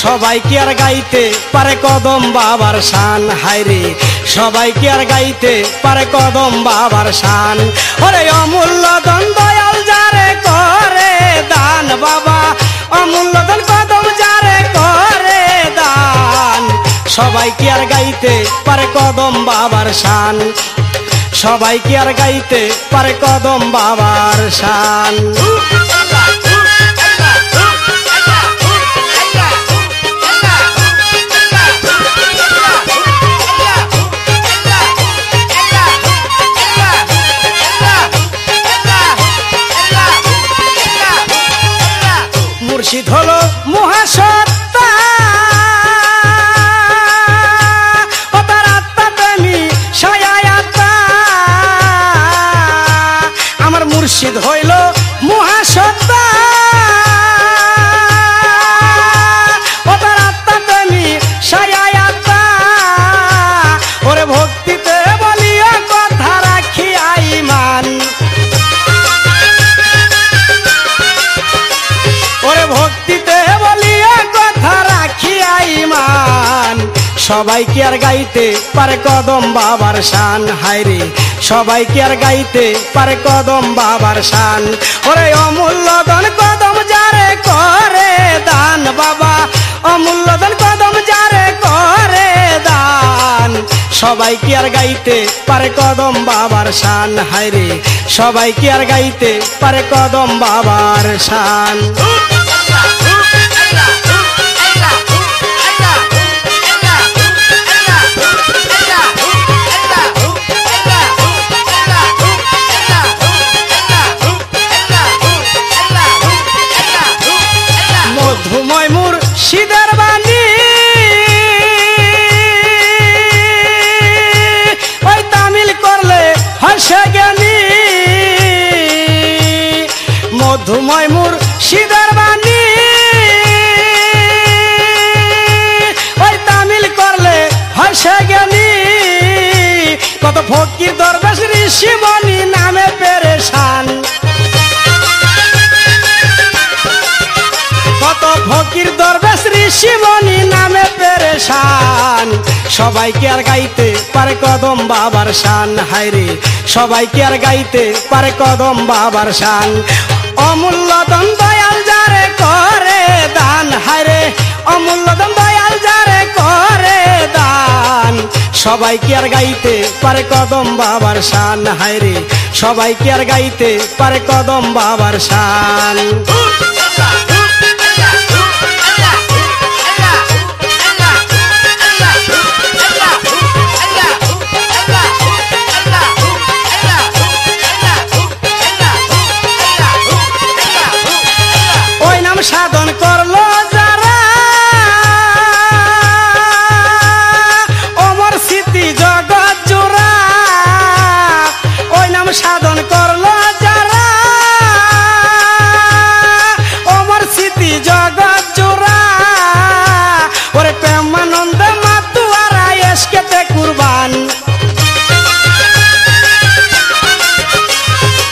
সবাই কি আর গাইতে পারে কদম বাবার শান, হায়রে সবাই কি আর গাইতে পারে কদম বাবার শান। ওরে অমূল্য ধন দয়াল যারে করে দান, বাবা অমূল্য ধন কদম যারে করে দান। সবাই কি আর গাইতে পারে কদম বাবার শান, সবাই কি আর গাইতে পারে কদম বাবার শান। মুর্শিদ হলো মহাসত্তা, ও তার আত্মা প্রেমী সায়ায় আত্মা। আমার মুর্শিদ হইল মহাসত্তা, ও তার আত্মা প্রেমী সায়ায় আত্মা। ওরে ভক্তিতে বলিয়া কথা রাখিয়া ঈমান, ওরে ভক্তিতে বলিয়া কথা রাখিয়া ঈমান। সবাই কি আর গাইতে পারে কদম বাবার শান, হায়রে সবাই কি আর গাইতে পারে কদম বাবার শান। ওরে অমূল্য ধন কদম যারে করে দান, বাবা অমূল্য ধন কদম যারে করে দান। সবাই কি আর গাইতে পারে কদম বাবার শান, হায়রে সবাই কি আর গাইতে পারে কদম বাবার শান। মধুময় মুর্শিদের বাণী ওই তামিল করলে হর্ষে জ্ঞানী। মধুময় মুর্শিদের বাণী ওই তামিল করলে হর্ষে জ্ঞানী। কত ফকির দরবেশ ঋষি মনি নামে পেরেশান, কত ফকির দরবেশ ঋষি মনি নামে পেরেশান। সবাই কি আর গাইতে পারে কদম বাবার শান, হায়রে সবাই কি আর গাইতে পারে কদম বাবার শান। অমূল্য ধন দয়াল যারে করে দান, হায়রে অমূল্য ধন দয়াল যারে করে দান। সবাই কি আর গাইতে পারে কদম বাবার শান, হায়রে সবাই কি আর গাইতে পারে কদম বাবার শান। ওই নাম সাধন করলো যারা অমর স্মৃতি জগৎ জোড়া। ওই নাম সাধন করলো যারা অমর স্মৃতি জগৎ জোড়া। ওরে প্রেমানন্দ মাতুয়ারা এসকেতে কুরবান,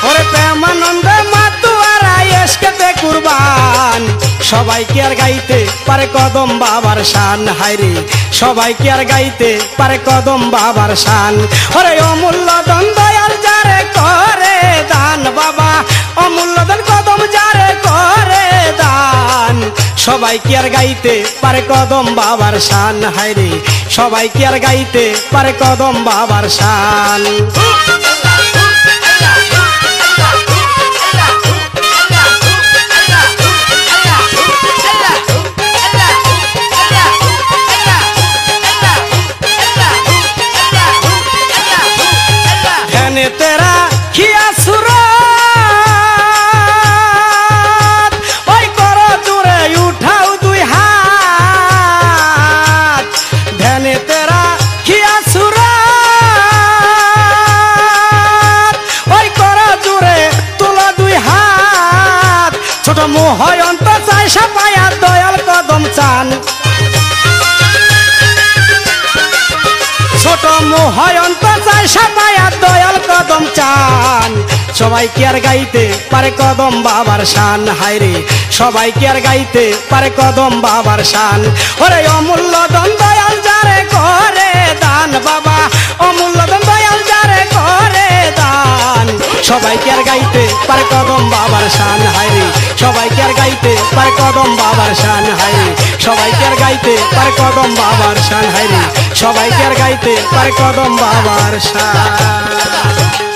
ওরে প্রেমানন্দ মাতুয়ারা এসকেতে কুরবান। সবাই কি আর গাইতে পারে কদম বাবার শান, হায়রে সবাই কি আর গাইতে পারে কদম বাবার শান। ওরে অমূল্য ধন দয়াল যারে করে দান, বাবা অমূল্য ধন কদম যারে করে দান। সবাই কি আর গাইতে পারে কদম বাবার শান, হায়রে সবাই কি আর গাইতে পারে কদম বাবার শান। ধ্যানে তেরা খিয়া সুরত ওই করো জুড়ে উঠাও দুই হাত। ধ্যানে তেরা খিয়া সুরত ওই করো জুড়ে তোলা দুই হাত। ছোট মোহয় অন্ত চাই সাপায়া দয়াল কদম চান, ছোট মোহয়ন্ত চাই সাপায়া দয়াল কদম চান সবাই কি আর গাইতে পারে কদম বাবার শান হায়রে সবাই কি আর গাইতে পারে কদম বাবার শান ওরে অমূল্য ধন দয়াল যারে করে দান বাবা অমূল্য ধন দয়াল যারে করে দান সবাই কি আর গাইতে পারে কদম বাবার শান হায়রে সবাই কি আর গাইতে পারে কদম বাবার শান হায়রে সবাই কি আর গাইতে পারে কদম বাবার শান হায়রে সবাই কি আর গাইতে পারে কদম বাবার শান